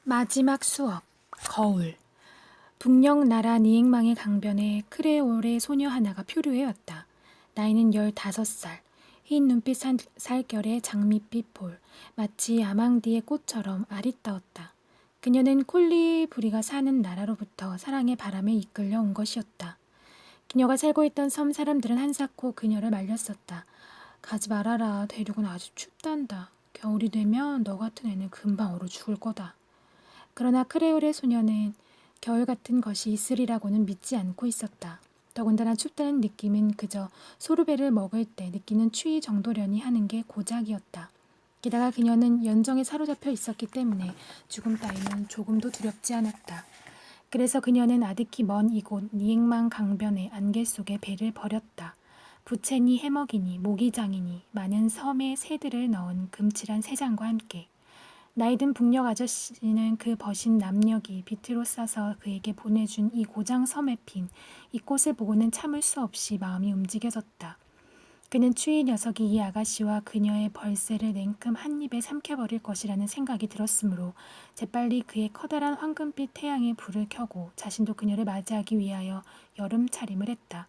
마지막 수업, 거울. 북녘 나라 니행망의 강변에 크레올의 소녀 하나가 표류해 왔다. 나이는 15살, 흰 눈빛 살결의 장밋빛 볼, 마치 아망디의 꽃처럼 아리따웠다. 그녀는 콜리브리가 사는 나라로부터 사랑의 바람에 이끌려 온 것이었다. 그녀가 살고 있던 섬 사람들은 한사코 그녀를 말렸었다. 가지 말아라, 대륙은 아주 춥단다. 겨울이 되면 너 같은 애는 금방 얼어 죽을 거다. 그러나 크레올의 소녀는 겨울 같은 것이 있으리라고는 믿지 않고 있었다. 더군다나 춥다는 느낌은 그저 소르베를 먹을 때 느끼는 추위 정도려니 하는 게 고작이었다. 게다가 그녀는 연정에 사로잡혀 있었기 때문에 죽음 따위는 조금도 두렵지 않았다. 그래서 그녀는 아득히 먼 이곳 니행망 강변의 안개 속에 배를 버렸다. 부채니 해먹이니 모기장이니 많은 섬의 새들을 넣은 금칠한 새장과 함께. 나이든 북녘 아저씨는 그 버신 남녘이 비트로 싸서 그에게 보내준 이 고장 섬에 핀 이 꽃을 보고는 참을 수 없이 마음이 움직여졌다. 그는 추위 녀석이 이 아가씨와 그녀의 벌새를 냉큼 한 입에 삼켜버릴 것이라는 생각이 들었으므로 재빨리 그의 커다란 황금빛 태양에 불을 켜고 자신도 그녀를 맞이하기 위하여 여름 차림을 했다.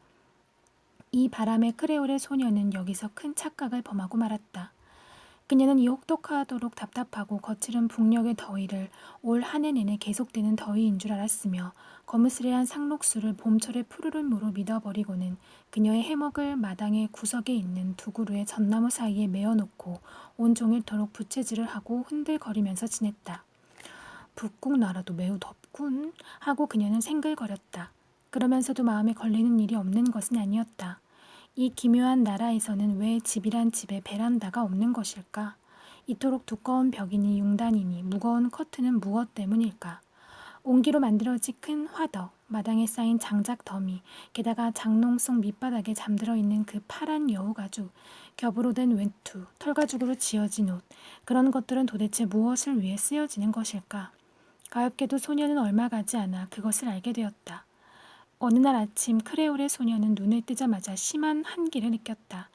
이 바람에 크레올의 소녀는 여기서 큰 착각을 범하고 말았다. 그녀는 이 혹독하도록 답답하고 거칠은 북녘의 더위를 올 한 해 내내 계속되는 더위인 줄 알았으며 거무스레한 상록수를 봄철의 푸르름으로 믿어버리고는 그녀의 해먹을 마당의 구석에 있는 두 그루의 전나무 사이에 메어놓고 온종일토록 부채질을 하고 흔들거리면서 지냈다. 북극 나라도 매우 덥군 하고 그녀는 생글거렸다. 그러면서도 마음에 걸리는 일이 없는 것은 아니었다. 이 기묘한 나라에서는 왜 집이란 집에 베란다가 없는 것일까? 이토록 두꺼운 벽이니 융단이니 무거운 커튼은 무엇 때문일까? 옹기로 만들어진 큰 화덕, 마당에 쌓인 장작 더미, 게다가 장롱 속 밑바닥에 잠들어 있는 그 파란 여우가죽, 겹으로 된 외투, 털가죽으로 지어진 옷, 그런 것들은 도대체 무엇을 위해 쓰여지는 것일까? 가엾게도 소녀는 얼마 가지 않아 그것을 알게 되었다. 어느 날 아침 크레올의 소녀는 눈을 뜨자마자 심한 한기를 느꼈다.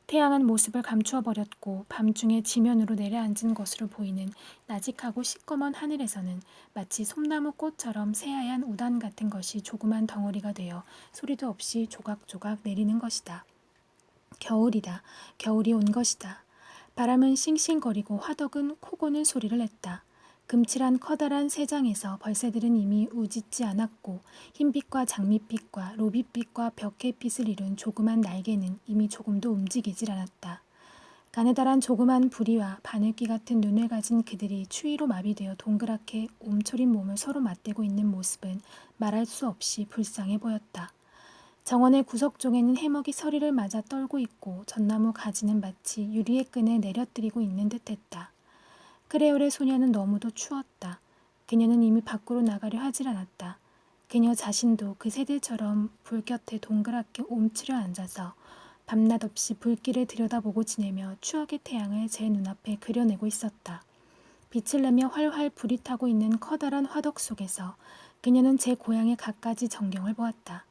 태양은 모습을 감추어 버렸고 밤중에 지면으로 내려앉은 것으로 보이는 나직하고 시꺼먼 하늘에서는 마치 솜나무 꽃처럼 새하얀 우단 같은 것이 조그만 덩어리가 되어 소리도 없이 조각조각 내리는 것이다. 겨울이다. 겨울이 온 것이다. 바람은 싱싱거리고 화덕은 코고는 소리를 냈다. 금칠한 커다란 새장에서 벌새들은 이미 우짖지 않았고 흰빛과 장밋빛과 로빗빛과 벽해빛을 이룬 조그만 날개는 이미 조금도 움직이질 않았다. 가느다란 조그만 부리와 바늘귀 같은 눈을 가진 그들이 추위로 마비되어 동그랗게 옴초린 몸을 서로 맞대고 있는 모습은 말할 수 없이 불쌍해 보였다. 정원의 구석종에는 해먹이 서리를 맞아 떨고 있고 전나무 가지는 마치 유리의 끈을 내려뜨리고 있는 듯했다. 크레올의 소녀는 너무도 추웠다. 그녀는 이미 밖으로 나가려 하질 않았다. 그녀 자신도 그 새들처럼 불 곁에 동그랗게 옴츠려 앉아서 밤낮 없이 불길을 들여다보고 지내며 추억의 태양을 제 눈앞에 그려내고 있었다. 빛을 내며 활활 불이 타고 있는 커다란 화덕 속에서 그녀는 제 고향의 갖가지 전경을 보았다.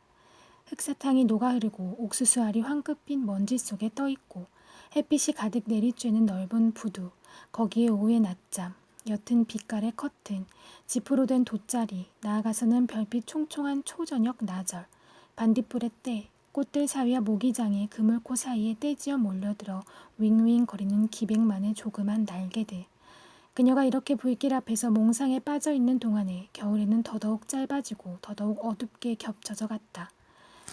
흑사탕이 녹아흐르고 옥수수알이 황급빛 먼지 속에 떠있고 햇빛이 가득 내리쬐는 넓은 부두, 거기에 오후의 낮잠, 옅은 빛깔의 커튼, 지프로 된 돗자리, 나아가서는 별빛 총총한 초저녁 나절, 반딧불의 때, 꽃들 사이와 모기장의 그물코 사이에 떼지어 몰려들어 윙윙 거리는 기백만의 조그만 날개들. 그녀가 이렇게 불길 앞에서 몽상에 빠져있는 동안에 겨울에는 더더욱 짧아지고 더더욱 어둡게 겹쳐져 갔다.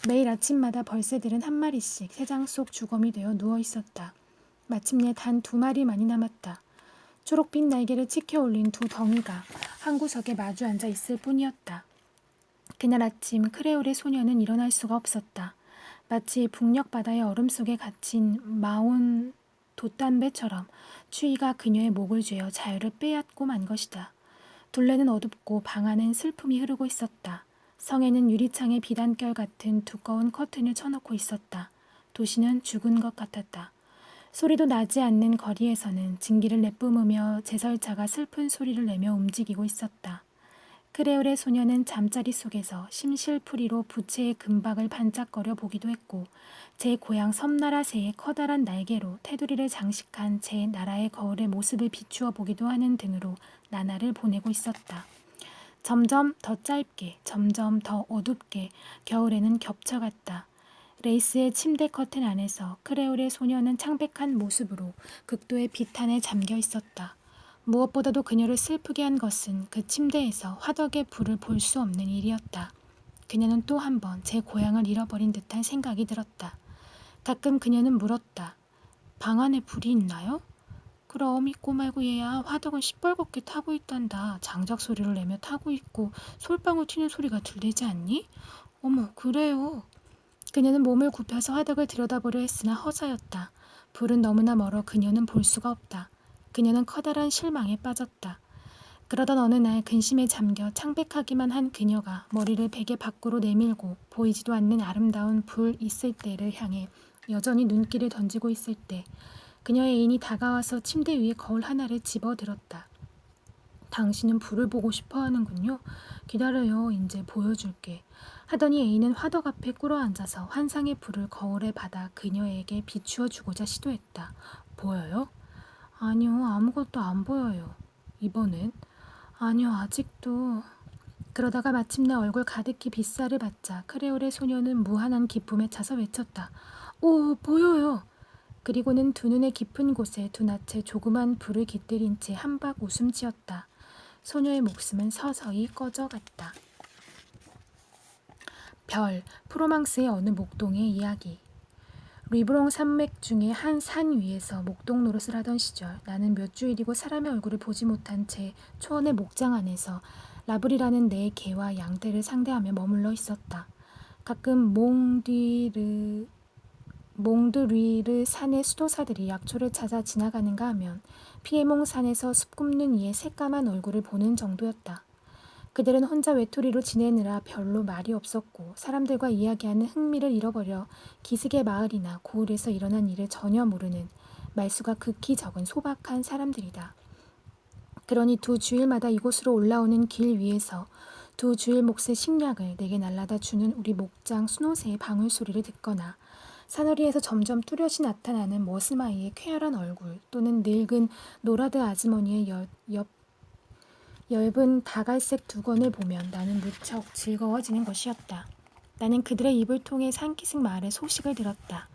매일 아침마다 벌새들은 한 마리씩 새장 속 주검이 되어 누워 있었다. 마침내 단 2마리만이 남았다. 초록빛 날개를 치켜 올린 두 덩이가 한 구석에 마주 앉아 있을 뿐이었다. 그날 아침 크레올의 소녀는 일어날 수가 없었다. 마치 북녘 바다의 얼음 속에 갇힌 마온 돛담배처럼 추위가 그녀의 목을 죄어 자유를 빼앗고 만 것이다. 둘레는 어둡고 방 안엔 슬픔이 흐르고 있었다. 성에는 유리창에 비단결 같은 두꺼운 커튼을 쳐놓고 있었다. 도시는 죽은 것 같았다. 소리도 나지 않는 거리에서는 증기를 내뿜으며 제설차가 슬픈 소리를 내며 움직이고 있었다. 크레올의 소녀는 잠자리 속에서 심실풀이로 부채의 금박을 반짝거려 보기도 했고 제 고향 섬나라 새의 커다란 날개로 테두리를 장식한 제 나라의 거울의 모습을 비추어 보기도 하는 등으로 나날을 보내고 있었다. 점점 더 짧게, 점점 더 어둡게 겨울에는 겹쳐갔다. 레이스의 침대 커튼 안에서 크레올의 소녀는 창백한 모습으로 극도의 비탄에 잠겨 있었다. 무엇보다도 그녀를 슬프게 한 것은 그 침대에서 화덕의 불을 볼 수 없는 일이었다. 그녀는 또 한 번 제 고향을 잃어버린 듯한 생각이 들었다. 가끔 그녀는 물었다. 방 안에 불이 있나요? 그럼 있고 말고 얘야 화덕은 시뻘겋게 타고 있단다. 장작 소리를 내며 타고 있고 솔방울 튀는 소리가 들리지 않니? 어머 그래요. 그녀는 몸을 굽혀서 화덕을 들여다보려 했으나 허사였다. 불은 너무나 멀어 그녀는 볼 수가 없다. 그녀는 커다란 실망에 빠졌다. 그러던 어느 날 근심에 잠겨 창백하기만 한 그녀가 머리를 베개 밖으로 내밀고 보이지도 않는 아름다운 불 있을 때를 향해 여전히 눈길을 던지고 있을 때 그녀의 애인이 다가와서 침대 위에 거울 하나를 집어들었다. 당신은 불을 보고 싶어 하는군요. 기다려요. 이제 보여줄게. 하더니 애인은 화덕 앞에 꿇어앉아서 환상의 불을 거울에 받아 그녀에게 비추어 주고자 시도했다. 보여요? 아니요. 아무것도 안 보여요. 이번엔? 아니요. 아직도. 그러다가 마침내 얼굴 가득히 빗살을 받자 크레올의 소녀는 무한한 기쁨에 차서 외쳤다. 오, 보여요. 그리고는 두 눈의 깊은 곳에 두 낯에 조그만 불을 깃들인 채 한박 웃음 지었다. 소녀의 목숨은 서서히 꺼져갔다. 별, 프로망스의 어느 목동의 이야기. 리브롱 산맥 중에 한 산 위에서 목동 노릇을 하던 시절 나는 몇 주일이고 사람의 얼굴을 보지 못한 채 초원의 목장 안에서 라블이라는 내 개와 양떼를 상대하며 머물러 있었다. 가끔 몽드리르 산의 수도사들이 약초를 찾아 지나가는가 하면 피에몽 산에서 숲 굽는 이의 새까만 얼굴을 보는 정도였다. 그들은 혼자 외톨이로 지내느라 별로 말이 없었고 사람들과 이야기하는 흥미를 잃어버려 기슭의 마을이나 고을에서 일어난 일을 전혀 모르는 말수가 극히 적은 소박한 사람들이다. 그러니 두 주일마다 이곳으로 올라오는 길 위에서 두 주일 몫의 식량을 내게 날라다 주는 우리 목장 수노새의 방울소리를 듣거나 산허리에서 점점 뚜렷이 나타나는 머스마이의 쾌활한 얼굴 또는 늙은 노라드 아주머니의 엷은 다갈색 두건을 보면 나는 무척 즐거워지는 것이었다. 나는 그들의 입을 통해 산기슭 마을의 소식을 들었다.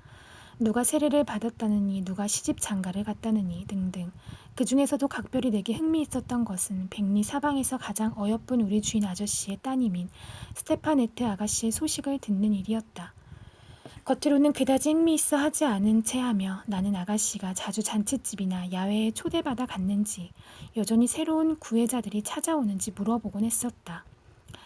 누가 세례를 받았다느니 누가 시집 장가를 갔다느니 등등. 그 중에서도 각별히 내게 흥미있었던 것은 백리 사방에서 가장 어여쁜 우리 주인 아저씨의 따님인 스테파네트 아가씨의 소식을 듣는 일이었다. 겉으로는 그다지 흥미있어 하지 않은 채 하며 나는 아가씨가 자주 잔칫집이나 야외에 초대받아 갔는지 여전히 새로운 구애자들이 찾아오는지 물어보곤 했었다.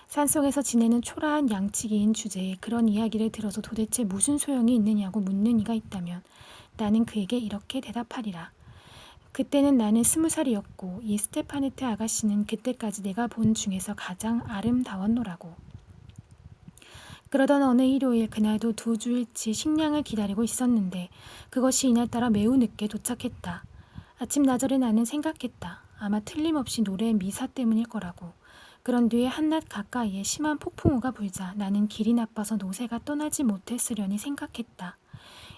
산속에서 지내는 초라한 양치기인 주제에 그런 이야기를 들어서 도대체 무슨 소용이 있느냐고 묻는 이가 있다면 나는 그에게 이렇게 대답하리라. 그때는 나는 20살이었고 이 스테파네트 아가씨는 그때까지 내가 본 중에서 가장 아름다웠노라고. 그러던 어느 일요일 그날도 두 주일치 식량을 기다리고 있었는데 그것이 이날따라 매우 늦게 도착했다. 아침 나절에 나는 생각했다. 아마 틀림없이 노래의 미사 때문일 거라고. 그런 뒤에 한낮 가까이에 심한 폭풍우가 불자 나는 길이 나빠서 노새가 떠나지 못했으려니 생각했다.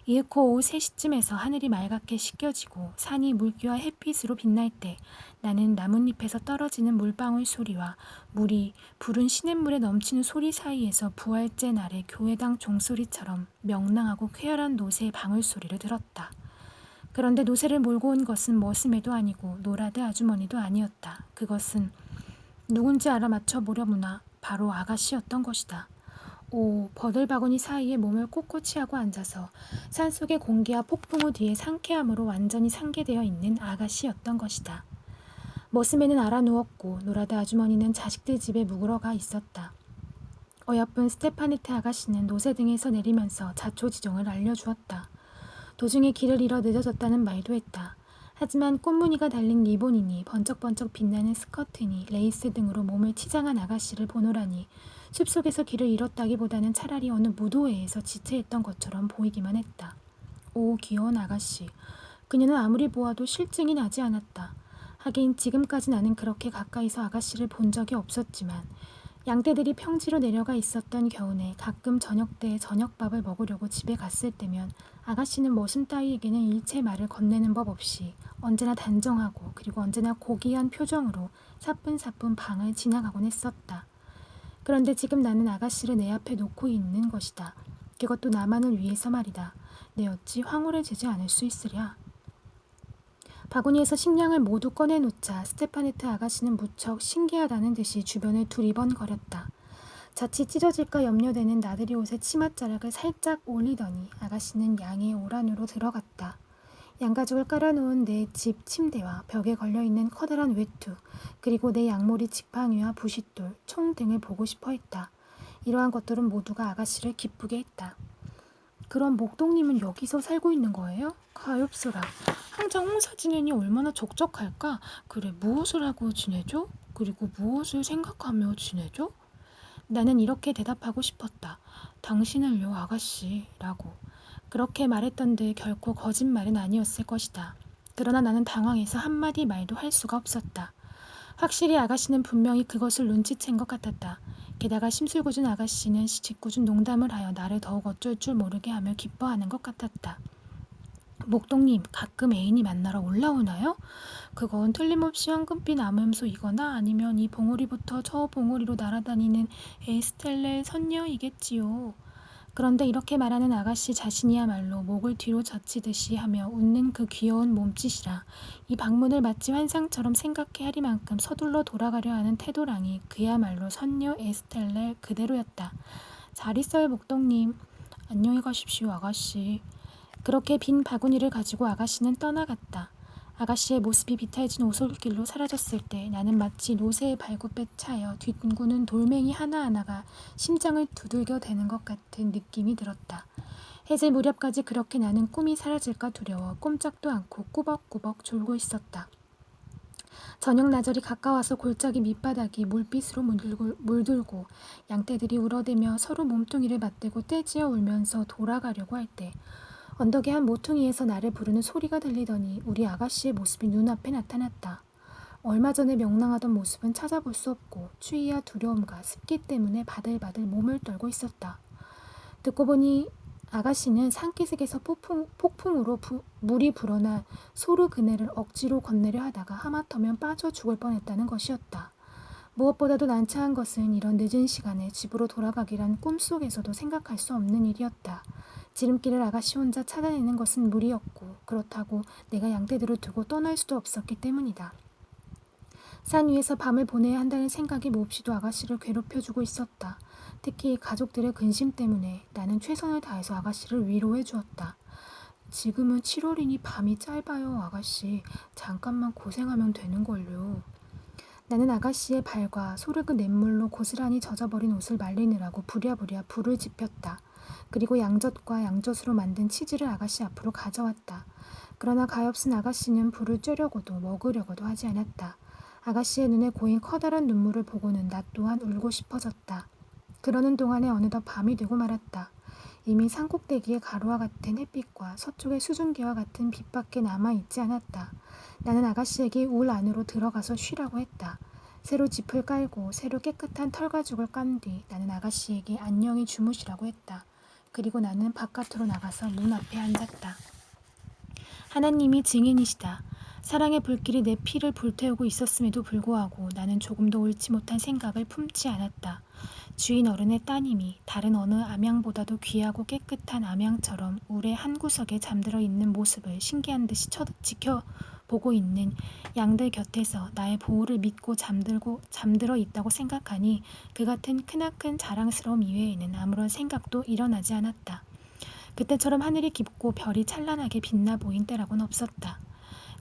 이윽고 오후 3시쯤에서 하늘이 맑게 씻겨지고 산이 물기와 햇빛으로 빛날 때 나는 나뭇잎에서 떨어지는 물방울 소리와 물이 부른 시냇물에 넘치는 소리 사이에서 부활제 날의 교회당 종소리처럼 명랑하고 쾌활한 노새의 방울 소리를 들었다. 그런데 노새를 몰고 온 것은 머스매도 아니고 노라드 아주머니도 아니었다. 그것은 누군지 알아맞혀 보려무나 바로 아가씨였던 것이다. 오, 버들바구니 사이에 몸을 꼿꼿이 하고 앉아서 산속의 공기와 폭풍우 뒤에 상쾌함으로 완전히 상계되어 있는 아가씨였던 것이다. 머스매는 알아누웠고 노라드 아주머니는 자식들 집에 묵으러가 있었다. 어여쁜 스테파네트 아가씨는 노새 등에서 내리면서 자초지종을 알려주었다. 도중에 길을 잃어 늦어졌다는 말도 했다. 하지만 꽃무늬가 달린 리본이니 번쩍번쩍 빛나는 스커트니 레이스 등으로 몸을 치장한 아가씨를 보노라니 숲속에서 길을 잃었다기보다는 차라리 어느 무도회에서 지체했던 것처럼 보이기만 했다. 오, 귀여운 아가씨. 그녀는 아무리 보아도 실증이 나지 않았다. 하긴 지금까지 나는 그렇게 가까이서 아가씨를 본 적이 없었지만 양떼들이 평지로 내려가 있었던 겨우내 가끔 저녁 때 저녁밥을 먹으려고 집에 갔을 때면 아가씨는 머슴 따위에게는 일체 말을 건네는 법 없이 언제나 단정하고 그리고 언제나 고귀한 표정으로 사뿐사뿐 방을 지나가곤 했었다. 그런데 지금 나는 아가씨를 내 앞에 놓고 있는 것이다. 그것도 나만을 위해서 말이다. 내 어찌 황홀해지지 않을 수 있으랴. 바구니에서 식량을 모두 꺼내놓자 스테파네트 아가씨는 무척 신기하다는 듯이 주변을 두리번거렸다. 자칫 찢어질까 염려되는 나들이 옷의 치맛자락을 살짝 올리더니 아가씨는 양의 올 안으로 들어갔다. 양가죽을 깔아놓은 내 집 침대와 벽에 걸려있는 커다란 외투, 그리고 내 양모리 지팡이와 부싯돌, 총 등을 보고 싶어 했다. 이러한 것들은 모두가 아가씨를 기쁘게 했다. 그럼 목동님은 여기서 살고 있는 거예요? 가엾어라. 항상 홍사 지내니 얼마나 적적할까? 그래, 무엇을 하고 지내죠? 그리고 무엇을 생각하며 지내죠? 나는 이렇게 대답하고 싶었다. 당신을요, 아가씨라고. 그렇게 말했던데 결코 거짓말은 아니었을 것이다. 그러나 나는 당황해서 한마디 말도 할 수가 없었다. 확실히 아가씨는 분명히 그것을 눈치챈 것 같았다. 게다가 심술궂은 아가씨는 짓궂은 농담을 하여 나를 더욱 어쩔 줄 모르게 하며 기뻐하는 것 같았다. 목동님, 가끔 애인이 만나러 올라오나요? 그건 틀림없이 황금빛 암염소이거나 아니면 이 봉우리부터 저 봉우리로 날아다니는 에스텔레 선녀이겠지요. 그런데 이렇게 말하는 아가씨 자신이야말로 목을 뒤로 젖히듯이 하며 웃는 그 귀여운 몸짓이라 이 방문을 마치 환상처럼 생각해 하리만큼 서둘러 돌아가려 하는 태도랑이 그야말로 선녀 에스텔레 그대로였다. 잘 있어요, 목동님. 안녕히 가십시오, 아가씨. 그렇게 빈 바구니를 가지고 아가씨는 떠나갔다. 아가씨의 모습이 비탈진 오솔길로 사라졌을 때 나는 마치 노새의 발굽에 차여 뒹구는 돌멩이 하나하나가 심장을 두들겨대는 것 같은 느낌이 들었다. 해질 무렵까지 그렇게 나는 꿈이 사라질까 두려워 꼼짝도 않고 꾸벅꾸벅 졸고 있었다. 저녁 나절이 가까워서 골짜기 밑바닥이 물빛으로 물들고 양떼들이 울어대며 서로 몸뚱이를 맞대고 떼지어 울면서 돌아가려고 할 때 언덕의 한 모퉁이에서 나를 부르는 소리가 들리더니 우리 아가씨의 모습이 눈앞에 나타났다. 얼마 전에 명랑하던 모습은 찾아볼 수 없고 추위와 두려움과 습기 때문에 바들바들 몸을 떨고 있었다. 듣고 보니 아가씨는 산기슭에서 폭풍으로 물이 불어나 소르 그네를 억지로 건네려 하다가 하마터면 빠져 죽을 뻔했다는 것이었다. 무엇보다도 난처한 것은 이런 늦은 시간에 집으로 돌아가기란 꿈속에서도 생각할 수 없는 일이었다. 지름길을 아가씨 혼자 찾아내는 것은 무리였고 그렇다고 내가 양떼들을 두고 떠날 수도 없었기 때문이다. 산 위에서 밤을 보내야 한다는 생각이 몹시도 아가씨를 괴롭혀주고 있었다. 특히 가족들의 근심 때문에 나는 최선을 다해서 아가씨를 위로해 주었다. 지금은 7월이니 밤이 짧아요, 아가씨. 잠깐만 고생하면 되는걸요. 나는 아가씨의 발과 소르그 냇물로 고스란히 젖어버린 옷을 말리느라고 부랴부랴 불을 지폈다. 그리고 양젖과 양젖으로 만든 치즈를 아가씨 앞으로 가져왔다. 그러나 가엾은 아가씨는 불을 쬐려고도 먹으려고도 하지 않았다. 아가씨의 눈에 고인 커다란 눈물을 보고는 나 또한 울고 싶어졌다. 그러는 동안에 어느덧 밤이 되고 말았다. 이미 산꼭대기의 가루와 같은 햇빛과 서쪽의 수증기와 같은 빛밖에 남아있지 않았다. 나는 아가씨에게 울 안으로 들어가서 쉬라고 했다. 새로 짚을 깔고 새로 깨끗한 털가죽을 깐 뒤 나는 아가씨에게 안녕히 주무시라고 했다. 그리고 나는 바깥으로 나가서 문 앞에 앉았다. 하나님이 증인이시다. 사랑의 불길이 내 피를 불태우고 있었음에도 불구하고 나는 조금도 옳지 못한 생각을 품지 않았다. 주인 어른의 따님이 다른 어느 암양보다도 귀하고 깨끗한 암양처럼 울의 한 구석에 잠들어 있는 모습을 신기한 듯이 지켜보고 있는 양들 곁에서 나의 보호를 믿고 잠들어 있다고 생각하니 그 같은 크나큰 자랑스러움 이외에는 아무런 생각도 일어나지 않았다. 그때처럼 하늘이 깊고 별이 찬란하게 빛나 보인 때라고는 없었다.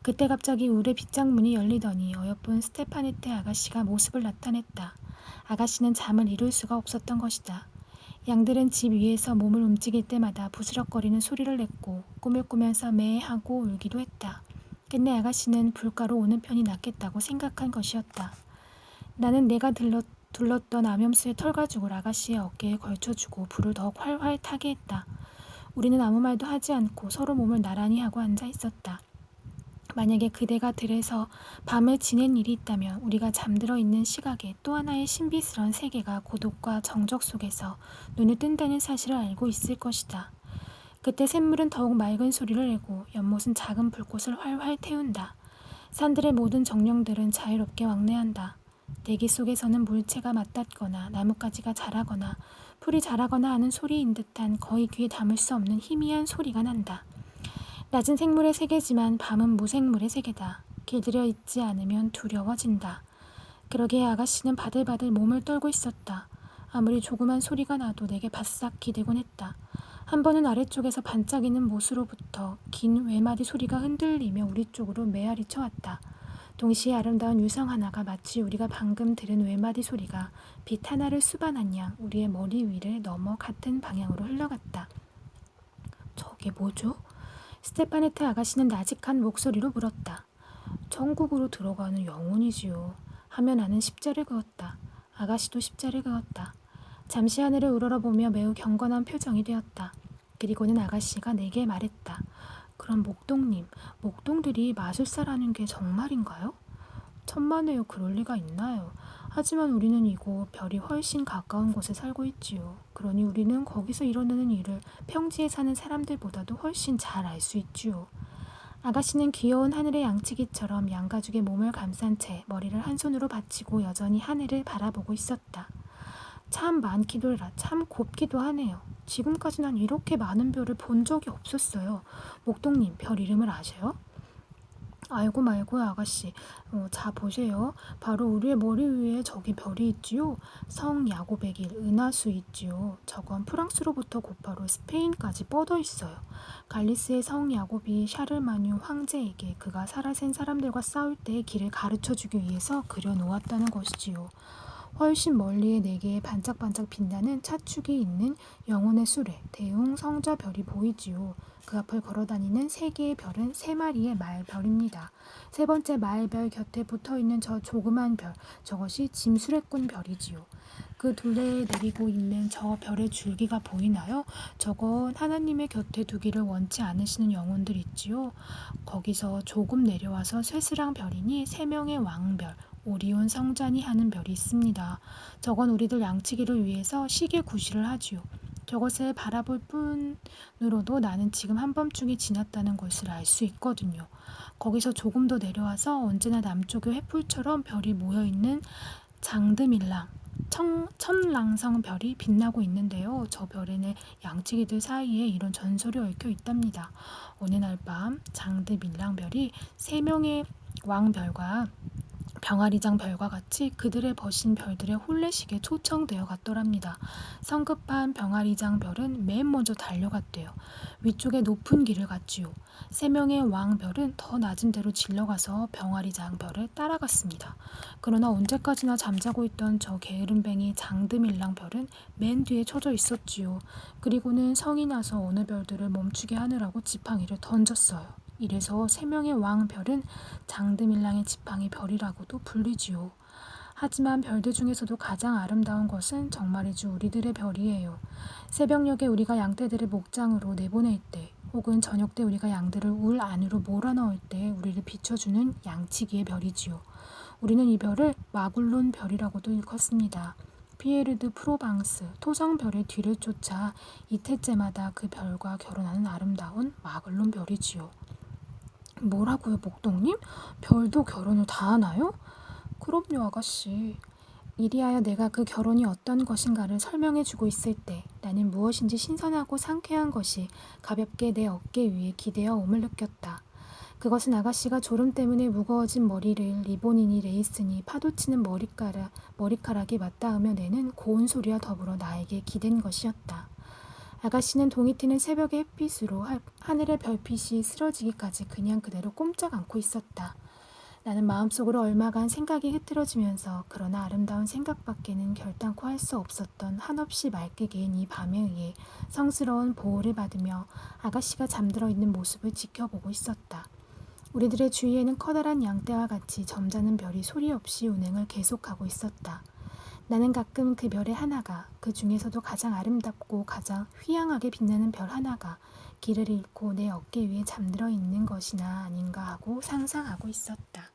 그때 갑자기 울의 빗장문이 열리더니 어여쁜 스테파네트 아가씨가 모습을 나타냈다. 아가씨는 잠을 이룰 수가 없었던 것이다. 양들은 집 위에서 몸을 움직일 때마다 부스럭거리는 소리를 냈고 꿈을 꾸면서 매하고 울기도 했다. 끝내 아가씨는 불가로 오는 편이 낫겠다고 생각한 것이었다. 나는 내가 둘렀던 암염수의 털가죽을 아가씨의 어깨에 걸쳐주고 불을 더 활활 타게 했다. 우리는 아무 말도 하지 않고 서로 몸을 나란히 하고 앉아 있었다. 만약에 그대가 들에서 밤을 지낸 일이 있다면 우리가 잠들어 있는 시각에 또 하나의 신비스러운 세계가 고독과 정적 속에서 눈을 뜬다는 사실을 알고 있을 것이다. 그때 샘물은 더욱 맑은 소리를 내고 연못은 작은 불꽃을 활활 태운다. 산들의 모든 정령들은 자유롭게 왕래한다. 대기 속에서는 물체가 맞닿거나 나뭇가지가 자라거나 풀이 자라거나 하는 소리인 듯한 거의 귀에 담을 수 없는 희미한 소리가 난다. 낮은 생물의 세계지만 밤은 무생물의 세계다. 길들여 있지 않으면 두려워진다. 그러기에 아가씨는 바들바들 몸을 떨고 있었다. 아무리 조그만 소리가 나도 내게 바싹 기대곤 했다. 한 번은 아래쪽에서 반짝이는 못으로부터 긴 외마디 소리가 흔들리며 우리 쪽으로 메아리 쳐왔다. 동시에 아름다운 유성 하나가 마치 우리가 방금 들은 외마디 소리가 빛 하나를 수반한 양 우리의 머리 위를 넘어 같은 방향으로 흘러갔다. 저게 뭐죠? 스테파네트 아가씨는 나직한 목소리로 물었다. 천국으로 들어가는 영혼이지요. 하며 나는 십자를 그었다. 아가씨도 십자를 그었다. 잠시 하늘을 우러러보며 매우 경건한 표정이 되었다. 그리고는 아가씨가 내게 말했다. 그럼 목동님, 목동들이 마술사라는 게 정말인가요? 천만에요. 그럴 리가 있나요? 하지만 우리는 이곳 별이 훨씬 가까운 곳에 살고 있지요. 그러니 우리는 거기서 일어나는 일을 평지에 사는 사람들보다도 훨씬 잘 알 수 있지요. 아가씨는 귀여운 하늘의 양치기처럼 양가죽의 몸을 감싼 채 머리를 한 손으로 받치고 여전히 하늘을 바라보고 있었다. 참 많기도 해라. 참 곱기도 하네요. 지금까지 난 이렇게 많은 별을 본 적이 없었어요. 목동님, 별 이름을 아세요? 알고 말고요, 아가씨. 자 보세요. 바로 우리의 머리 위에 저기 별이 있지요. 성 야고백일 은하수 있지요. 저건 프랑스로부터 곧바로 스페인까지 뻗어 있어요. 갈리스의 성 야곱이 샤르마뉴 황제에게 그가 살아센 사람들과 싸울 때의 길을 가르쳐주기 위해서 그려놓았다는 것이지요. 훨씬 멀리에 네 개의 반짝반짝 빛나는 차축이 있는 영혼의 수레, 대웅 성자별이 보이지요. 그 앞을 걸어다니는 세 개의 별은 세 마리의 말별입니다. 세 번째 말별 곁에 붙어있는 저 조그만 별, 저것이 짐수레꾼 별이지요. 그 둘레에 내리고 있는 저 별의 줄기가 보이나요? 저건 하나님의 곁에 두기를 원치 않으시는 영혼들 있지요. 거기서 조금 내려와서 쇠스랑 별이니 세 명의 왕별, 오리온 성잔이 하는 별이 있습니다. 저건 우리들 양치기를 위해서 시계 구실을 하지요. 저것을 바라볼 뿐으로도 나는 지금 한밤중이 지났다는 것을 알 수 있거든요. 거기서 조금 더 내려와서 언제나 남쪽의 횃불처럼 별이 모여있는 장드밀랑, 천랑성 별이 빛나고 있는데요. 저 별에는 양치기들 사이에 이런 전설이 얽혀 있답니다. 어느 날 밤 장드밀랑 별이 세 명의 왕별과 병아리장 별과 같이 그들의 버신 별들의 혼례식에 초청되어 갔더랍니다. 성급한 병아리장 별은 맨 먼저 달려갔대요. 위쪽에 높은 길을 갔지요. 세 명의 왕별은 더 낮은 데로 질러가서 병아리장 별을 따라갔습니다. 그러나 언제까지나 잠자고 있던 저 게으름뱅이 장드밀랑 별은 맨 뒤에 쳐져 있었지요. 그리고는 성이 나서 어느 별들을 멈추게 하느라고 지팡이를 던졌어요. 이래서 세 명의 왕별은 장드밀랑의 지팡이 별이라고도 불리지요. 하지만 별들 중에서도 가장 아름다운 것은 정말이죠 우리들의 별이에요. 새벽녘에 우리가 양떼들을 목장으로 내보낼 때 혹은 저녁 때 우리가 양들을 울 안으로 몰아넣을 때 우리를 비춰주는 양치기의 별이지요. 우리는 이 별을 마굴론 별이라고도 일컫습니다. 피에르 드 프로방스 토성별의 뒤를 쫓아 이태째마다 그 별과 결혼하는 아름다운 마글론 별이지요. 뭐라고요, 목동님? 별도 결혼을 다 하나요? 그럼요, 아가씨. 이리하여 내가 그 결혼이 어떤 것인가를 설명해주고 있을 때 나는 무엇인지 신선하고 상쾌한 것이 가볍게 내 어깨 위에 기대어 옴을 느꼈다. 그것은 아가씨가 졸음 때문에 무거워진 머리를 리본이니 레이스니 파도치는 머리카락이 맞닿으며 내는 고운 소리와 더불어 나에게 기댄 것이었다. 아가씨는 동이 트는 새벽의 햇빛으로 하늘의 별빛이 쓰러지기까지 그냥 그대로 꼼짝 않고 있었다. 나는 마음속으로 얼마간 생각이 흐트러지면서 그러나 아름다운 생각밖에는 결단코 할 수 없었던 한없이 맑게 개인 이 밤에 의해 성스러운 보호를 받으며 아가씨가 잠들어 있는 모습을 지켜보고 있었다. 우리들의 주위에는 커다란 양떼와 같이 점잖은 별이 소리 없이 운행을 계속하고 있었다. 나는 가끔 그 별의 하나가, 그 중에서도 가장 아름답고 가장 휘황하게 빛나는 별 하나가 길을 잃고 내 어깨 위에 잠들어 있는 것이나 아닌가 하고 상상하고 있었다.